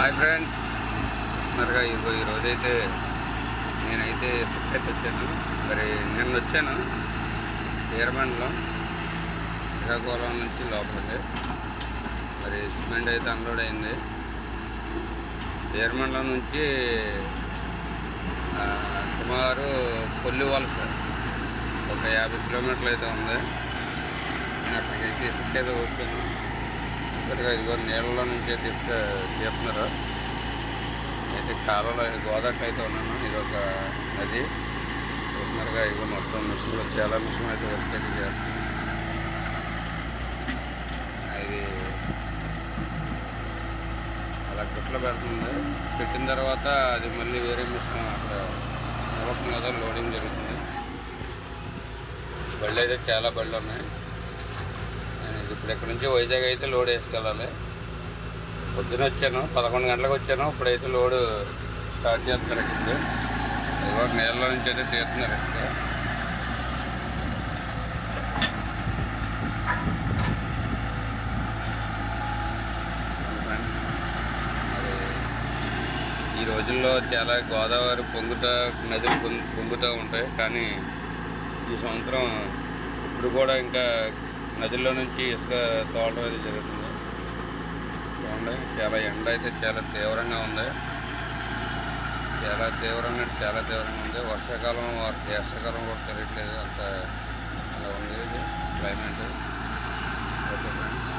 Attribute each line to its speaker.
Speaker 1: Hi friends, మరిగా ఈరోజైతే నేనైతే సిక్కైతే వచ్చాను. మరి నిన్న వచ్చాను వీరమండలం శ్రీకాకుళం నుంచి లోపలికి. మరి సిమెంట్ అయితే అన్లోడ్ అయింది. వీరమండలం నుంచి సుమారు కొల్లివలస ఒక 50 కిలోమీటర్లు అయితే ఉంది. నేను అక్కడికి ఇసుక అయితే వచ్చాను. ఇదిగో నీళ్ళలో నుంచి తీస్తున్నారు. అయితే కాలంలో గోదావరికి అయితే ఉన్నాను. ఇది ఒక నది చూస్తున్నారుగా. ఇదిగో మొత్తం మిషన్లు, చాలా మిషన్ అయితే వర్క్ అయితే చేస్తున్నాను. ఇది అలా గుట్లో పెడుతుంది. పెట్టిన తర్వాత అది మళ్ళీ వేరే మిషన్ అక్కడ నలభై మీద లోడింగ్ జరుగుతుంది. బళ్ళు అయితే చాలా బళ్ళు ఉన్నాయి. ఇప్పుడు ఇక్కడ నుంచి వైజాగ్ అయితే లోడ్ వేసుకెళ్ళాలి. పొద్దున వచ్చాను, 11 గంటలకు వచ్చాను. ఇప్పుడైతే లోడు స్టార్ట్ చేస్తున్నారు. ఇప్పుడు ఇవాళ నీళ్ళ నుంచి అయితే తీస్తున్నారు ఇసుక. మరి ఈ రోజుల్లో చాలా గోదావరి నదులు పొంగుతూ ఉంటాయి. కానీ ఈ సంవత్సరం ఇప్పుడు కూడా ఇంకా నదుల్లో నుంచి ఇసుక తోలడం అయితే జరుగుతుంది. చూడండి, చాలా ఎండ అయితే చాలా తీవ్రంగా ఉంది. చాలా తీవ్రంగా ఉంది. వర్షాకాలం కూడా తెలియట్లేదు. అంత అలా ఉంది క్లైమేట్. Okay friends.